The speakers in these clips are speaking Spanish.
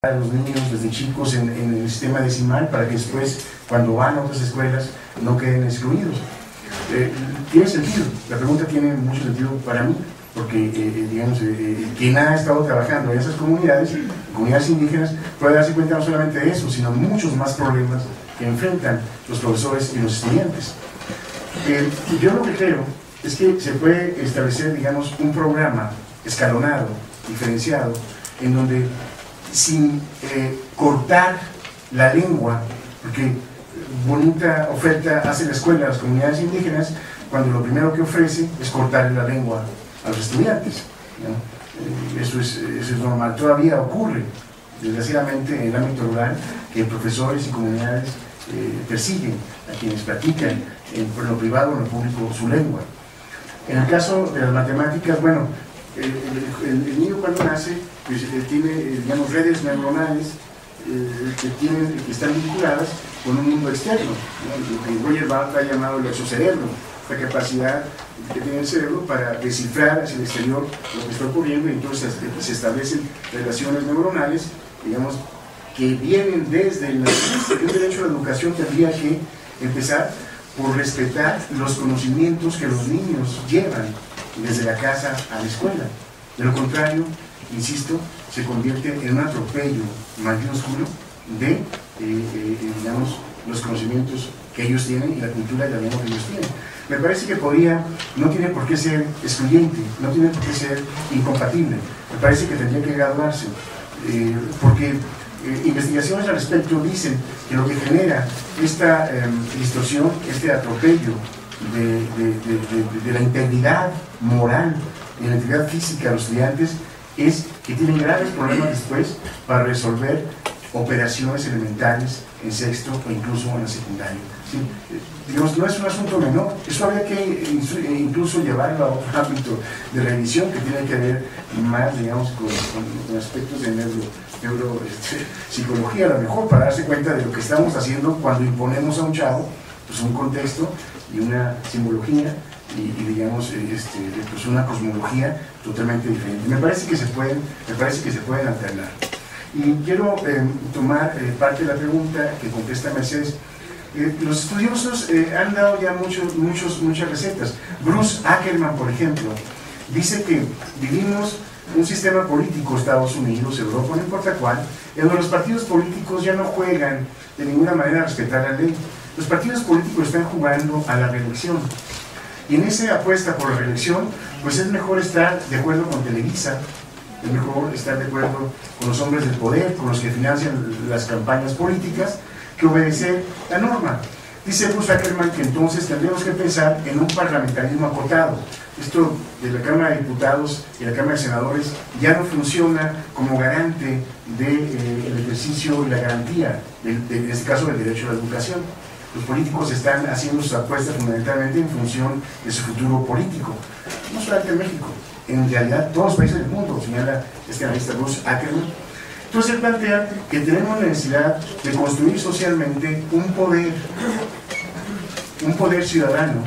a los niños desde chicos en el sistema decimal para que después, cuando van a otras escuelas, no queden excluidos. Tiene sentido, la pregunta tiene mucho sentido para mí, porque digamos, quien ha estado trabajando en esas comunidades indígenas, puede darse cuenta no solamente de eso, sino muchos más problemas que enfrentan los profesores y los estudiantes. Yo lo que creo es que se puede establecer, digamos, un programa escalonado, diferenciado, en donde sin cortar la lengua, porque bonita oferta hace la escuela a las comunidades indígenas cuando lo primero que ofrece es cortarle la lengua a los estudiantes, ¿no? Eso es normal, todavía ocurre desgraciadamente en el ámbito rural que profesores y comunidades persiguen a quienes practican en lo privado o en lo público su lengua. En el caso de las matemáticas, bueno, el niño cuando nace pues, tiene, digamos, redes neuronales que están vinculadas con un mundo externo, ¿no? Lo que Roger Bart ha llamado el exocerebro, la capacidad que tiene el cerebro para descifrar hacia el exterior lo que está ocurriendo, y entonces se establecen relaciones neuronales, digamos, que vienen desde el nacimiento. El derecho a la educación tendría que empezar por respetar los conocimientos que los niños llevan desde la casa a la escuela. De lo contrario, insisto, se convierte en un atropello mayúsculo de, digamos, los conocimientos que ellos tienen y la cultura que ellos tienen. Me parece que no tiene por qué ser excluyente, no tiene por qué ser incompatible. Me parece que tendría que graduarse, porque investigaciones al respecto dicen que lo que genera esta distorsión, este atropello de la integridad moral y la integridad física de los estudiantes es que tienen graves problemas después para resolver operaciones elementales en sexto o incluso en la secundaria. ¿Sí? Digamos, no es un asunto menor, eso habría que incluso llevarlo a otro ámbito de revisión que tiene que ver más, digamos, con aspectos de psicología, a lo mejor, para darse cuenta de lo que estamos haciendo cuando imponemos a un chavo pues, un contexto y una simbología y digamos, pues una cosmología totalmente diferente. Me parece que se pueden alternar. Y quiero tomar parte de la pregunta que contesta Mercedes. Los estudiosos han dado ya muchas recetas. Bruce Ackerman, por ejemplo, dice que vivimos un sistema político, Estados Unidos, Europa, no importa cuál, en donde los partidos políticos ya no juegan de ninguna manera a respetar la ley. Los partidos políticos están jugando a la reelección. Y en esa apuesta por la reelección, pues es mejor estar de acuerdo con Televisa, es mejor estar de acuerdo con los hombres del poder, con los que financian las campañas políticas, que obedecer la norma. Dice Bruce Ackerman que entonces tendríamos que pensar en un parlamentarismo acotado. Esto de la Cámara de Diputados y la Cámara de Senadores ya no funciona como garante del ejercicio y la garantía, en este caso, del derecho a la educación. Los políticos están haciendo sus apuestas fundamentalmente en función de su futuro político. No solamente en México, en realidad todos los países del mundo, señala este analista Bruce Ackerman. Entonces él plantea que tenemos la necesidad de construir socialmente un poder ciudadano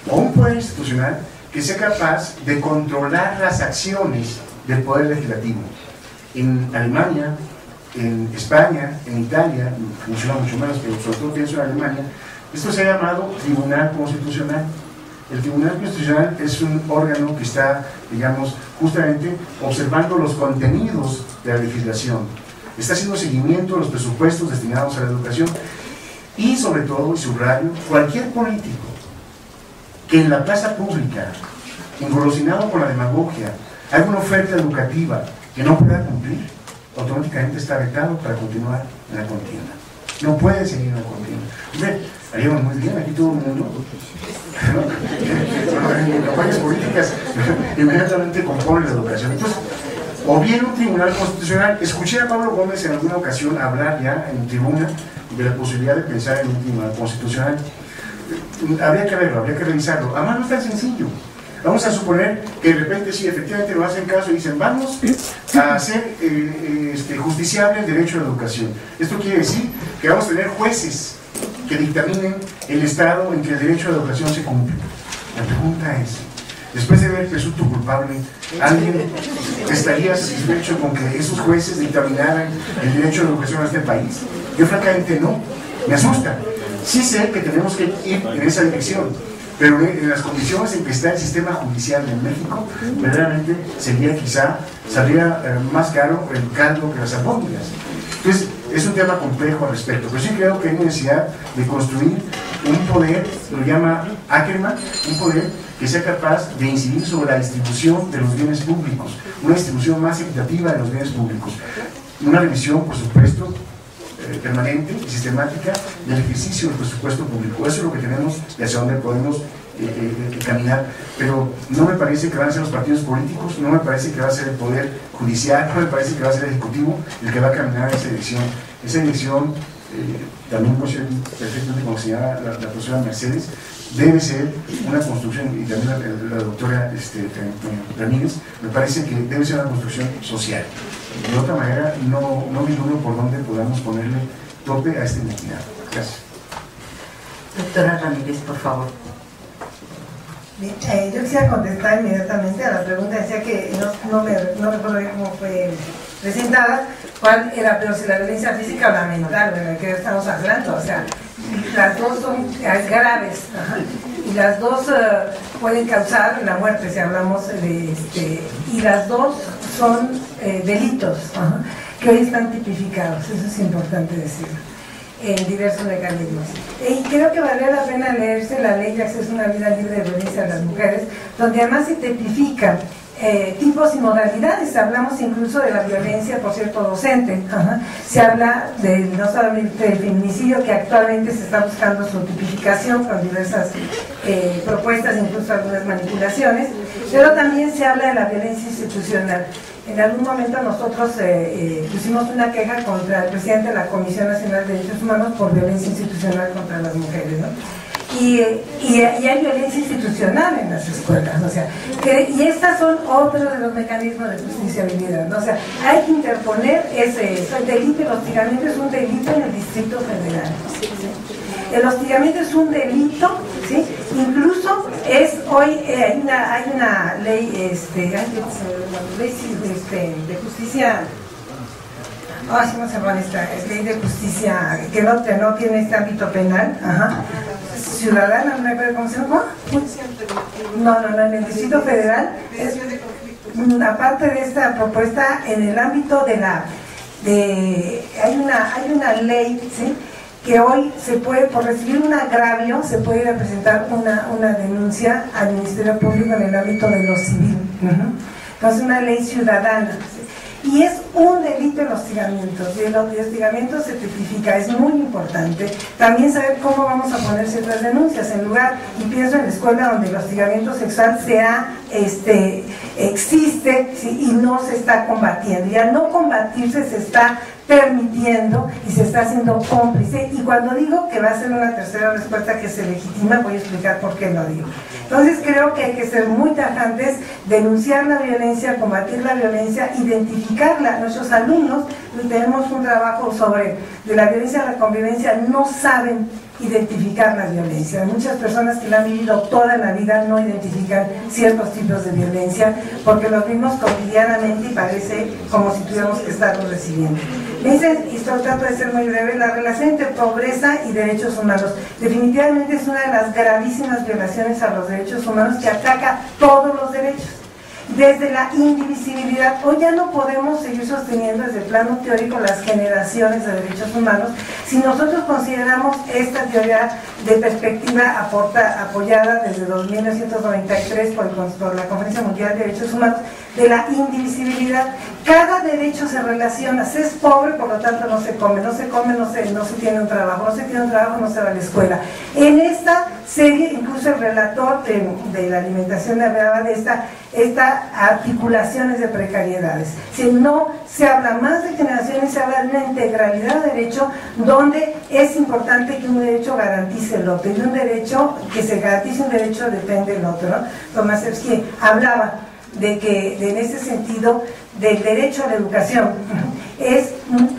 o un poder institucional que sea capaz de controlar las acciones del poder legislativo. En Alemania, en España, en Italia, funciona mucho menos, pero sobre todo pienso en Alemania, esto se ha llamado Tribunal Constitucional. El Tribunal Constitucional es un órgano que está, digamos, justamente observando los contenidos de la legislación, está haciendo seguimiento a los presupuestos destinados a la educación y, sobre todo, y subrayo, cualquier político que en la plaza pública, engolosinado por la demagogia, haga una oferta educativa que no pueda cumplir, automáticamente está vetado para continuar en la contienda. No puede seguir en la contienda. Haríamos muy bien aquí todo el mundo, en campañas políticas inmediatamente compone la educación. Entonces, o bien un tribunal constitucional. Escuché a Pablo Gómez en alguna ocasión hablar ya en tribuna de la posibilidad de pensar en un tribunal constitucional. Habría que verlo, habría que revisarlo. Además no es tan sencillo. Vamos a suponer que de repente sí, efectivamente nos hacen caso y dicen vamos a hacer justiciable el derecho a la educación. Esto quiere decir que vamos a tener jueces que dictaminen el estado en que el derecho a la educación se cumple. La pregunta es, Después de ver el presunto culpable, ¿alguien estaría satisfecho con que esos jueces dictaminaran el derecho a la educación en este país? Yo francamente no, me asusta. Sí sé que tenemos que ir en esa dirección, pero en las condiciones en que está el sistema judicial en México, verdaderamente saldría más caro el caldo que las albóndigas. Entonces, es un tema complejo al respecto, pero sí creo que hay necesidad de construir un poder, lo llama Ackerman, un poder que sea capaz de incidir sobre la distribución de los bienes públicos, una distribución más equitativa de los bienes públicos, una revisión, por supuesto, permanente y sistemática del ejercicio del presupuesto público. Eso es lo que tenemos y hacia dónde podemos caminar, pero no me parece que van a ser los partidos políticos, no me parece que va a ser el poder judicial, no me parece que va a ser el ejecutivo el que va a caminar en esa dirección. Esa dirección, también puede ser perfectamente como señala la profesora Mercedes, debe ser una construcción, y también la doctora Ramírez, me parece que debe ser una construcción social. De otra manera, no vislumbro por dónde podamos ponerle tope a esta identidad. Gracias. Doctora Ramírez, por favor. Bien, yo quisiera contestar inmediatamente a la pregunta. Decía que no recuerdo bien cómo fue presentada, cuál era peor, si la violencia física o la mental, de que estamos hablando. O sea, las dos son graves, y las dos pueden causar la muerte, si hablamos de y las dos son delitos que hoy están tipificados, eso es importante decirlo, en diversos mecanismos. Y creo que vale la pena leerse la Ley de Acceso a una Vida Libre de Violencia de las Mujeres, donde además se tipifican tipos y modalidades. Hablamos incluso de la violencia, por cierto, docente. Se habla no solamente del feminicidio, que actualmente se está buscando su tipificación con diversas propuestas, incluso algunas manipulaciones, pero también se habla de la violencia institucional. En algún momento nosotros pusimos una queja contra el presidente de la Comisión Nacional de Derechos Humanos por violencia institucional contra las mujeres, ¿no? Y hay violencia institucional en las escuelas, o sea, y estos son otros de los mecanismos de justiciabilidad, ¿no? O sea, hay que interponer el delito. El hostigamiento es un delito en el Distrito Federal. El hostigamiento es un delito, ¿sí? Incluso hoy hay una ley, de justicia. ¿Cómo se llama esta? Es ley de justicia que no tiene este ámbito penal, ciudadana, no me acuerdo cómo se llama. No, en el Distrito Federal es, aparte de esta propuesta, en el ámbito hay una ley, ¿sí?, que hoy se puede, por recibir un agravio, se puede ir a presentar una denuncia al Ministerio Público en el ámbito de lo civil. Entonces, una ley ciudadana. Y es un delito el hostigamiento, y el hostigamiento se tipifica, es muy importante. También saber cómo vamos a poner ciertas denuncias, en lugar, y pienso en la escuela donde el hostigamiento sexual existe, ¿sí?, y no se está combatiendo. Y al no combatirse se está permitiendo y se está haciendo cómplice, y cuando digo que va a ser una tercera respuesta que se legitima, voy a explicar por qué lo digo. Entonces creo que hay que ser muy tajantes, denunciar la violencia, combatir la violencia, identificarla. Nuestros alumnos, tenemos un trabajo de la violencia a la convivencia, no saben identificar la violencia. Muchas personas que la han vivido toda la vida no identifican ciertos tipos de violencia porque los vimos cotidianamente y parece como si tuviéramos que estarlos recibiendo. Me dicen, y trato de ser muy breve, la relación entre pobreza y derechos humanos definitivamente es una de las gravísimas violaciones a los derechos humanos que ataca todos los derechos. Desde la indivisibilidad, hoy ya no podemos seguir sosteniendo desde el plano teórico las generaciones de derechos humanos si nosotros consideramos esta teoría de perspectiva apoyada desde 1993 por la Conferencia Mundial de Derechos Humanos, de la indivisibilidad. Cada derecho se relaciona. Se es pobre, por lo tanto no se come, no se tiene un trabajo, no se va a la escuela. En esta serie, incluso el relator de la alimentación hablaba de estas articulaciones de precariedades. Si no se habla más de generaciones, se habla de una integralidad de derecho donde es importante que un derecho garantice el otro, y de un derecho que se garantice un derecho depende del otro, ¿no? Tomaszewski hablaba de que en ese sentido del derecho a la educación es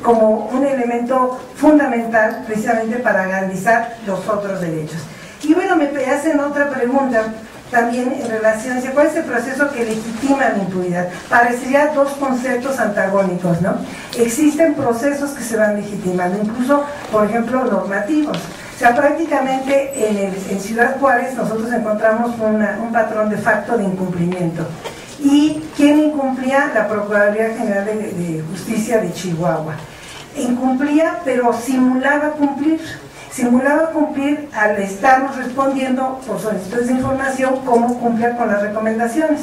como un elemento fundamental precisamente para garantizar los otros derechos. Y bueno, me hacen otra pregunta también en relación, ¿cuál es el proceso que legitima la impunidad? Parecería dos conceptos antagónicos, ¿no? Existen procesos que se van legitimando, incluso, por ejemplo, normativos. O sea, prácticamente en Ciudad Juárez nosotros encontramos un patrón de facto de incumplimiento. ¿Y quién incumplía? La Procuraduría General de Justicia de Chihuahua. Incumplía, pero simulaba cumplir al estarnos respondiendo por solicitudes de información cómo cumplía con las recomendaciones.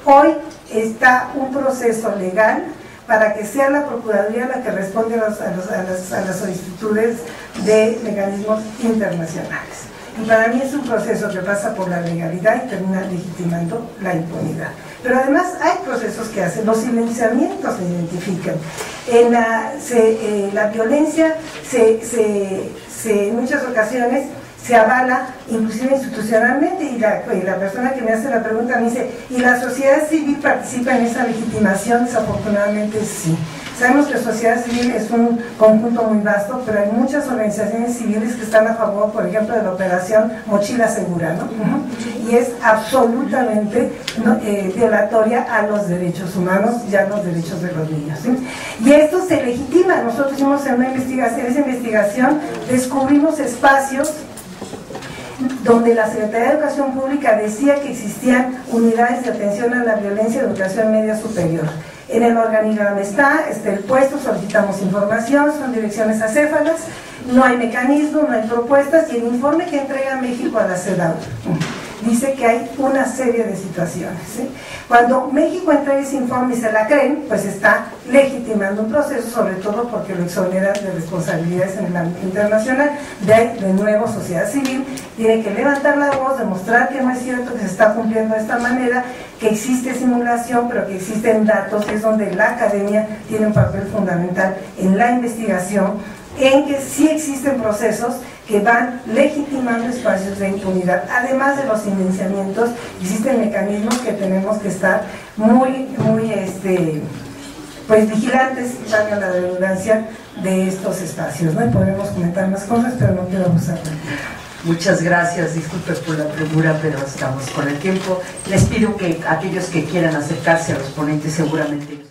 Hoy está un proceso legal para que sea la Procuraduría la que responde a las solicitudes de mecanismos internacionales. Y para mí es un proceso que pasa por la legalidad y termina legitimando la impunidad. Pero además hay procesos que hacen, los silenciamientos se identifican. La violencia en muchas ocasiones se avala inclusive institucionalmente, y la persona que me hace la pregunta me dice, ¿y la sociedad civil participa en esa legitimación? Desafortunadamente sí. Sabemos que la sociedad civil es un conjunto muy vasto, pero hay muchas organizaciones civiles que están a favor, por ejemplo, de la operación Mochila Segura, ¿no? Y es absolutamente violatoria a los derechos humanos y a los derechos de los niños, ¿sí? Y esto se legitima. Nosotros hicimos en esa investigación descubrimos espacios donde la Secretaría de Educación Pública decía que existían unidades de atención a la violencia de educación media superior. En el organigrama está el puesto, solicitamos información, son direcciones acéfalas, no hay mecanismo, no hay propuestas, y el informe que entrega México a la CEDAW dice que hay una serie de situaciones, ¿sí? Cuando México entrega ese informe y se la creen, pues está legitimando un proceso, sobre todo porque lo exonera de responsabilidades en el ámbito internacional. De nuevo, sociedad civil tiene que levantar la voz, demostrar que no es cierto, que se está cumpliendo de esta manera, que existe simulación, pero que existen datos, y es donde la academia tiene un papel fundamental en la investigación, en que sí existen procesos que van legitimando espacios de impunidad. Además de los silenciamientos, existen mecanismos que tenemos que estar muy vigilantes, valga la redundancia, de estos espacios, ¿no? Y podemos comentar más cosas, pero no quiero abusar del tiempo. Muchas gracias, disculpe por la premura, pero estamos con el tiempo. Les pido que aquellos que quieran acercarse a los ponentes seguramente